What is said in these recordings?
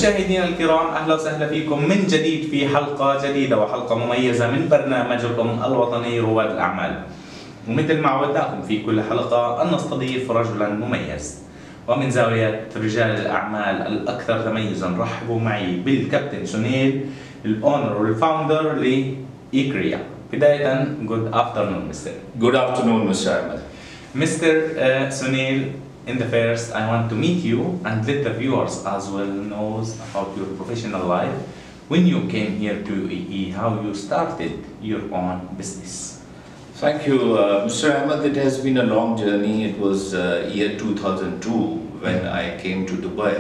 مشاهدينا الكرام، أهلا وسهلا فيكم من جديد في حلقة جديدة وحلقة مميزة من برنامجكم الوطني رواد الأعمال. ومثل ما عودناكم في كل حلقة أن نستضيف رجلا مميز، ومن زاوية رجال الأعمال الأكثر تميزا رحبوا معي بالكابتن سنيل، الأونر والفاوندر لإيكريا. بداية good afternoon Mr. Good afternoon Mr. Ahmed. Mr. Sunil, in the first I want to meet you and let the viewers as well knows about your professional life. When you came here to UAE, how you started your own business? Thank you Mr. Ahmed. It has been a long journey. It was year 2002 when I came to Dubai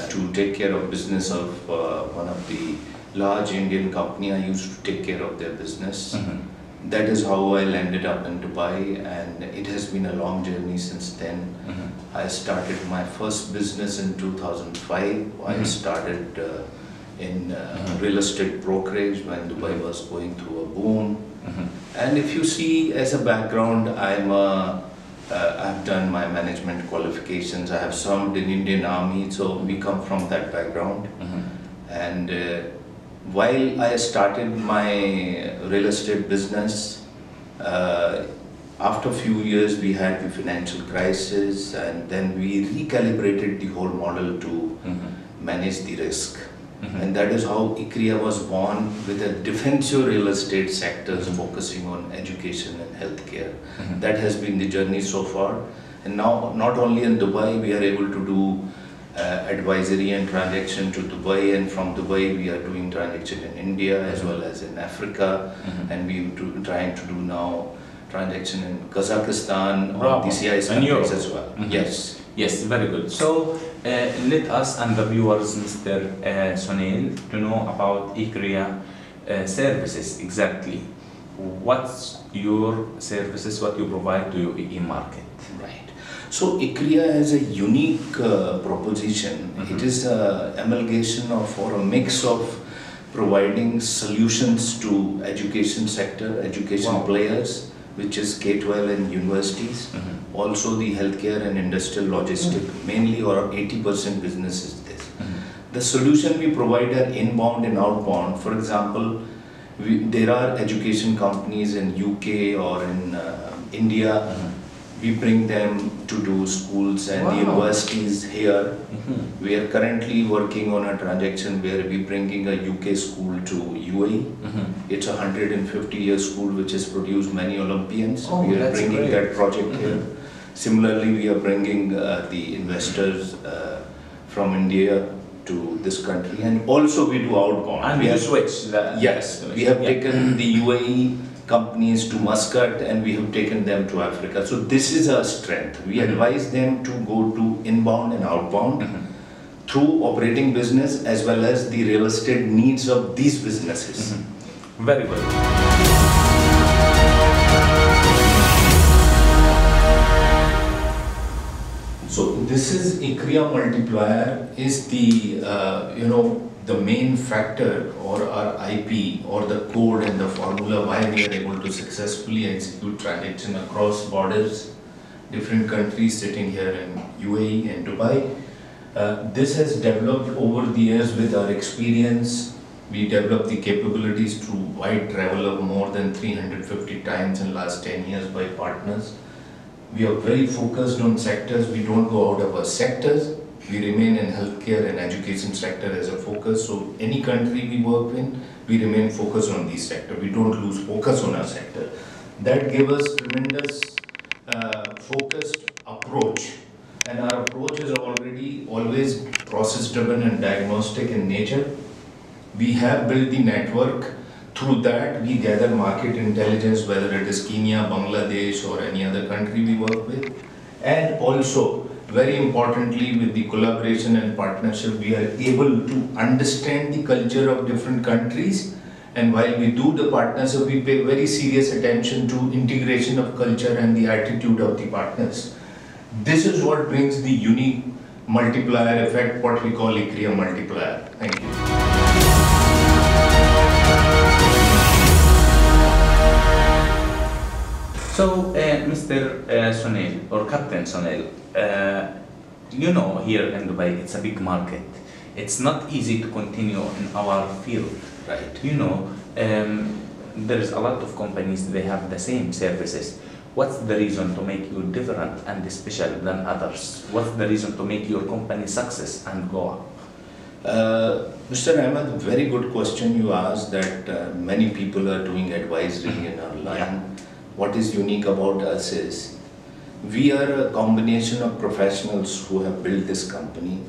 to take care of business of one of the large Indian company. I used to take care of their business. That is how I landed up in Dubai, and it has been a long journey since then. I started my first business in 2005. I started in real estate brokerage when Dubai was going through a boom. And if you see as a background, I've done my management qualifications. I have served in Indian Army, so we come from that background. And while I started my real estate business, after a few years we had the financial crisis, and then we recalibrated the whole model to manage the risk. And that is how ICREA was born, with a defensive real estate sectors focusing on education and healthcare. That has been the journey so far. And now not only in Dubai, we are able to do advisory and transaction to Dubai, and from Dubai we are doing transaction in India as well as in Africa, and we are trying to do now transaction in Kazakhstan or DCI countries as well. Yes, very good. So let us and the viewers, Mr. Sunil, to know about ICREA services exactly. What's your services, what you provide to UAE market? Right. So ICREA has a unique proposition. It is an amalgamation of, or a mix of, providing solutions to education sector, education players, which is K-12 and universities. Also the healthcare and industrial logistic, mainly, or 80% business is this. The solution we provide are inbound and outbound. For example, there are education companies in UK or in India. We bring them to do schools and the universities here. We are currently working on a transaction where we are bringing a UK school to UAE. It's a 150-year school which has produced many Olympians. We are bringing that project here. Similarly, we are bringing the investors from India to this country, and also we do outbound. And we switch that. Yes, we have taken the UAE companies to Muscat, and we have taken them to Africa. So this is our strength. We advise them to go to inbound and outbound through operating business as well as the real estate needs of these businesses. Very good. So this is ICREA multiplier, is the the main factor, or our IP, or the code and the formula why we are able to successfully execute transaction across borders, different countries sitting here in UAE and Dubai. This has developed over the years with our experience. We developed the capabilities through wide travel of more than 350 times in last 10 years by partners. We are very focused on sectors. We don't go out of our sectors. We remain in healthcare and education sector as a focus. So any country we work in, we remain focused on these sectors. We don't lose focus on our sector. That gives us tremendous focused approach. And our approach is always process driven and diagnostic in nature. We have built the network. Through that, we gather market intelligence, whether it is Kenya, Bangladesh, or any other country we work with. And also, very importantly, with the collaboration and partnership, we are able to understand the culture of different countries. And while we do the partnership, we pay very serious attention to integration of culture and the attitude of the partners. This is what brings the unique multiplier effect, what we call ICREA multiplier. Thank you. So, Mr. Sunil, or Captain Sunil, you know, here in Dubai, it's a big market. It's not easy to continue in our field. Right. You know, there's a lot of companies, they have the same services. What's the reason to make you different and special than others? What's the reason to make your company success and go up? Mr. Ahmed, very good question you asked that many people are doing advisory in our line. Yeah. What is unique about us is we are a combination of professionals who have built this company.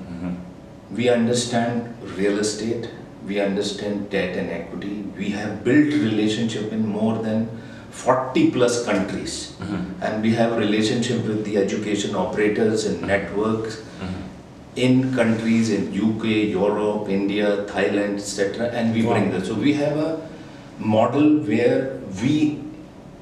We understand real estate, we understand debt and equity. We have built relationship in more than 40 plus countries, and we have relationship with the education operators and networks in countries in UK, Europe, India, Thailand, etc. And we bring that. So we have a model where we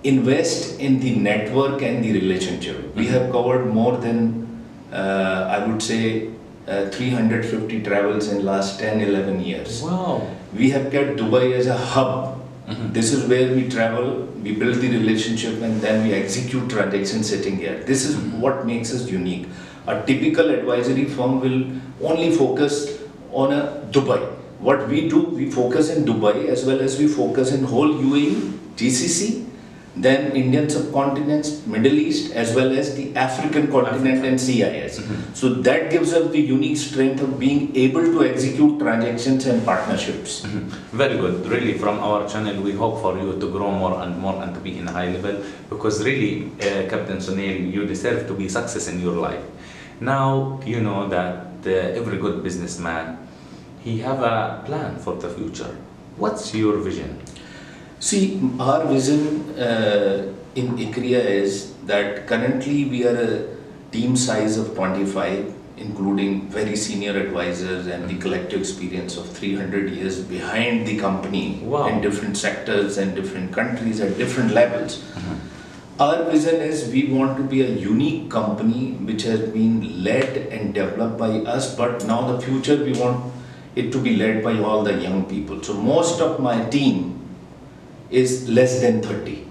invest in the network and the relationship. We have covered more than, I would say, 350 travels in last 10-11 years. Wow. We have kept Dubai as a hub. This is where we travel, we build the relationship, and then we execute transactions sitting here. This is what makes us unique. A typical advisory firm will only focus on Dubai. What we do, we focus in Dubai as well as we focus in whole UAE, GCC, then Indian subcontinent, Middle East, as well as the African continent and CIS. So that gives us the unique strength of being able to execute transactions and partnerships. Very good. Really, from our channel, we hope for you to grow more and more and to be in a high level, because really, Captain Sunil, you deserve to be success in your life. Now, you know that every good businessman, he have a plan for the future. What's your vision? See, our vision in ICREA is that currently we are a team size of 25, including very senior advisors and the collective experience of 300 years behind the company. Wow. In different sectors and different countries at different levels. Our vision is we want to be a unique company which has been led and developed by us, but now the future we want it to be led by all the young people. So most of my team is less than 30.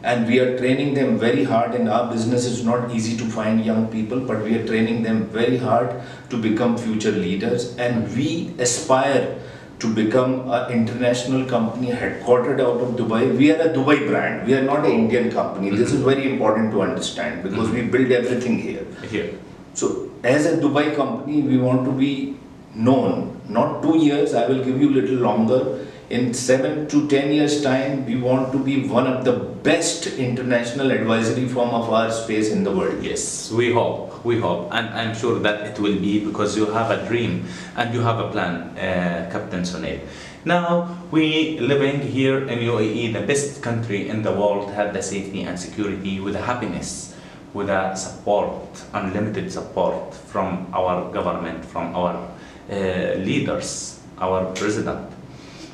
And we are training them very hard. In our business, it's not easy to find young people, but we are training them very hard to become future leaders. And we aspire to become an international company headquartered out of Dubai. We are a Dubai brand. We are not an Indian company. This is very important to understand because we build everything here. So as a Dubai company, we want to be known. Not 2 years, I will give you a little longer. In 7 to 10 years time, we want to be one of the best international advisory firm of our space in the world. Yes, we hope, and I'm sure that it will be, because you have a dream and you have a plan, Captain Sunil. Now, we living here in UAE, the best country in the world, have the safety and security with happiness, with a support, unlimited support from our government, from our leaders, our president.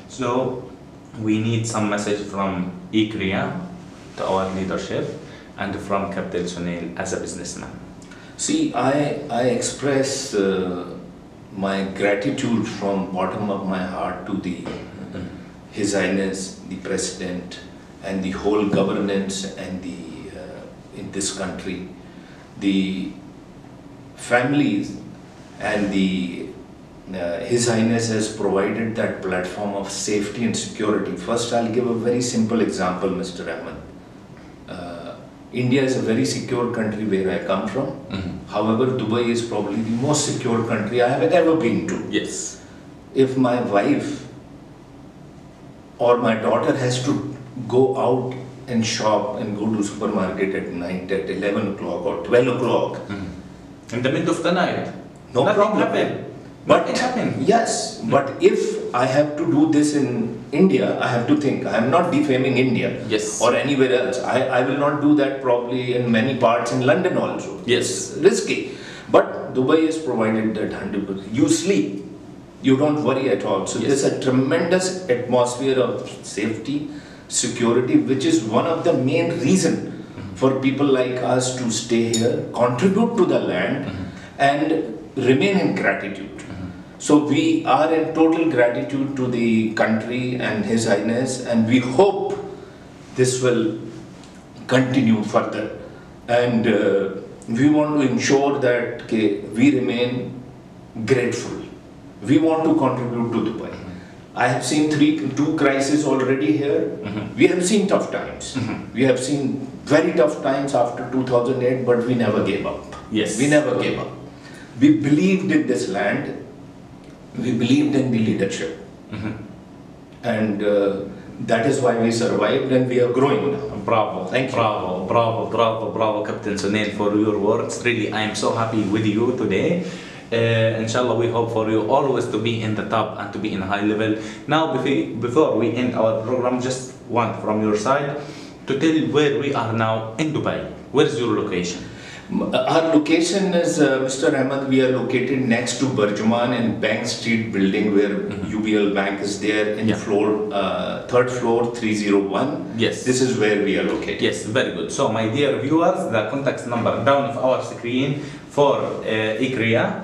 So we need some message from ICREA to our leadership and from Captain Sunil as a businessman. See, I express my gratitude from bottom of my heart to His Highness, the President, and the whole governance and in this country, the families and His Highness has provided that platform of safety and security. First, I'll give a very simple example, Mr. Ahmed. India is a very secure country where I come from. However, Dubai is probably the most secure country I have ever been to. Yes. If my wife or my daughter has to go out and shop and go to supermarket at night at 11 o'clock or 12 o'clock. In the middle of the night. No problem. Happen. But it happened. Yes, but if I have to do this in India, I have to think. I am not defaming India or anywhere else. I will not do that probably in many parts in London also. Yes. It's risky. But Dubai has provided that 100%. You sleep, you don't worry at all. So there's a tremendous atmosphere of safety, security, which is one of the main reasons for people like us to stay here, contribute to the land and remain in gratitude. So we are in total gratitude to the country and His Highness, and we hope this will continue further. And we want to ensure that we remain grateful We want to contribute to Dubai. I have seen two crises already here. We have seen tough times. We have seen very tough times after 2008, but we never gave up. Yes. We never gave up. We believed in this land. We believed in the leadership. And that is why we survived and we are growing now. Bravo. Thank you. Bravo, Captain Sunil, for your words. Really, I am so happy with you today. Inshallah, we hope for you always to be in the top and to be in a high level. Now, before we end our program, just want from your side to tell where we are now in Dubai. Where is your location? Our location is, Mr. Ahmed, we are located next to Burjuman in Bank Street building where UBL Bank is there in floor, third floor 301. Yes. This is where we are located. Yes, very good. So my dear viewers, the contact number down of our screen for ICREA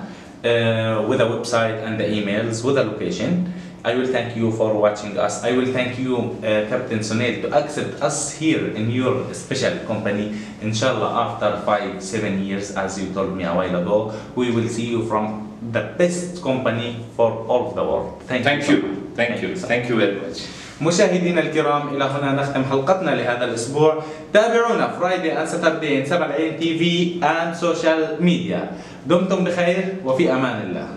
with a website and the emails with a location. I will thank you for watching us. I will thank you, Captain Sunil, to accept us here in your special company. Inshallah, after 5-7 years, as you told me a while ago, we will see you from the best company for all of the world. Thank you. Thank you very much. مشاهدينا الكرام، إلى هنا نختم حلقتنا لهذا الأسبوع. تابعونا Friday and Saturday in 7 TV and social media. دمتم بخير وفي أمان الله.